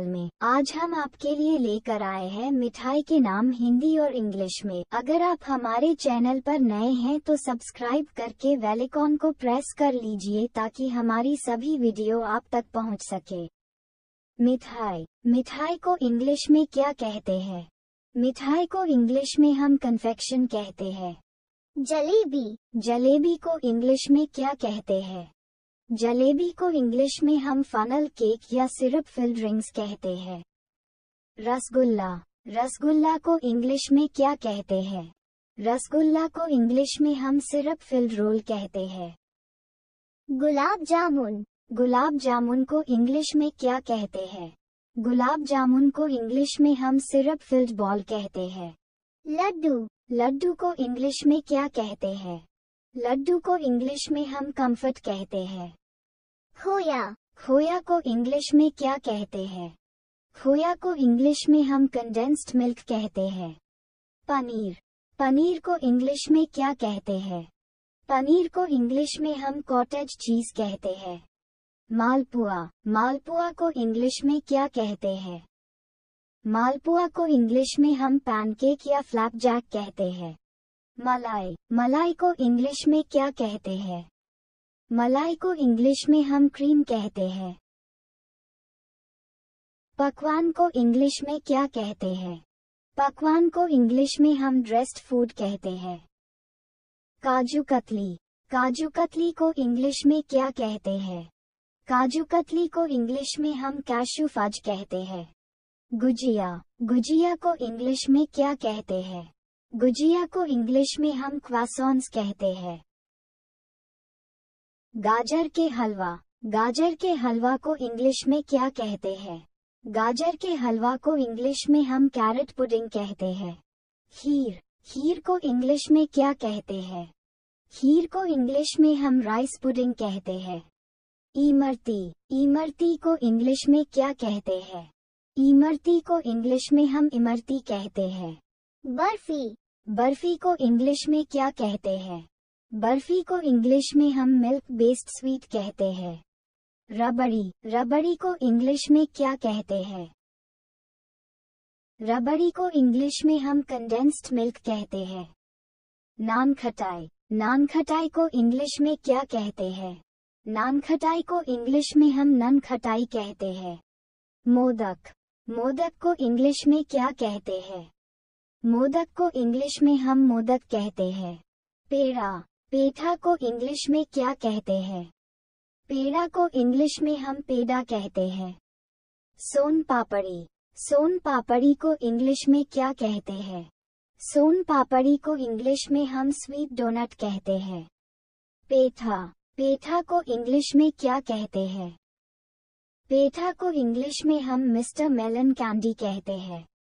में आज हम आपके लिए लेकर आए हैं मिठाई के नाम हिंदी और इंग्लिश में। अगर आप हमारे चैनल पर नए हैं तो सब्सक्राइब करके बेल आइकॉन को प्रेस कर लीजिए ताकि हमारी सभी वीडियो आप तक पहुंच सके। मिठाई। मिठाई को इंग्लिश में क्या कहते हैं? मिठाई को इंग्लिश में हम कन्फेक्शन कहते हैं। जलेबी। जलेबी को इंग्लिश में क्या कहते हैं? जलेबी को इंग्लिश में हम फनल केक या सिरप फिल्ड रिंग्स कहते हैं। रसगुल्ला। रसगुल्ला को इंग्लिश में क्या कहते हैं? रसगुल्ला को इंग्लिश में हम सिरप फिल्ड रोल कहते हैं। गुलाब जामुन। गुलाब जामुन को इंग्लिश में क्या कहते हैं? गुलाब जामुन को इंग्लिश में हम सिरप फिल्ड बॉल कहते हैं। लड्डू। लड्डू को इंग्लिश में क्या कहते हैं? लड्डू को इंग्लिश में हम कम्फर्ट कहते हैं। खोया। खोया को इंग्लिश में क्या कहते हैं? खोया को इंग्लिश में हम कंडेंस्ड मिल्क कहते हैं। पनीर। पनीर को इंग्लिश में क्या कहते हैं? पनीर को इंग्लिश में हम कॉटेज चीज कहते हैं। मालपुआ। मालपुआ को इंग्लिश में क्या कहते हैं? मालपुआ को इंग्लिश में हम पैनकेक या फ्लैपजैक कहते हैं। मलाई। मलाई को इंग्लिश में क्या कहते हैं? मलाई को इंग्लिश में हम क्रीम कहते हैं। पकवान को इंग्लिश में क्या कहते हैं? पकवान को इंग्लिश में हम ड्रेस्ड फूड कहते हैं। काजू कतली। काजू कतली को इंग्लिश में क्या कहते हैं? काजू कतली को इंग्लिश में हम कैशू फज कहते हैं। गुजिया। गुजिया को इंग्लिश में क्या कहते हैं? गुजिया को इंग्लिश में हम क्वासॉन्स कहते हैं। गाजर के हलवा। गाजर के हलवा को इंग्लिश में क्या कहते हैं? गाजर के हलवा को इंग्लिश में हम कैरेट पुडिंग कहते हैं। खीर। खीर को इंग्लिश में क्या कहते हैं? खीर को इंग्लिश में हम राइस पुडिंग कहते हैं। इमरती। इमरती को इंग्लिश में क्या कहते हैं? इमरती को इंग्लिश में हम इमरती कहते हैं। बर्फी। बर्फी को इंग्लिश में क्या कहते हैं? बर्फी को इंग्लिश में हम मिल्क बेस्ड स्वीट कहते हैं। रबड़ी। रबड़ी को इंग्लिश में क्या कहते हैं? रबड़ी को इंग्लिश में हम कंडेंस्ड मिल्क कहते हैं। नान खटाई। नान खटाई को इंग्लिश में क्या कहते हैं? नान खटाई को इंग्लिश में हम नन खटाई कहते हैं। मोदक। मोदक को इंग्लिश में क्या कहते हैं? मोदक को इंग्लिश में हम मोदक कहते हैं। पेड़ा। पेठा को इंग्लिश में क्या कहते हैं? पेड़ा को इंग्लिश में हम पेड़ा कहते हैं। सोन पापड़ी। सोन पापड़ी को इंग्लिश में क्या कहते हैं? सोन पापड़ी को इंग्लिश में हम स्वीट डोनट कहते हैं। पेठा। पेठा को इंग्लिश में क्या कहते हैं? पेठा को इंग्लिश में हम मिस्टर मेलन कैंडी कहते हैं।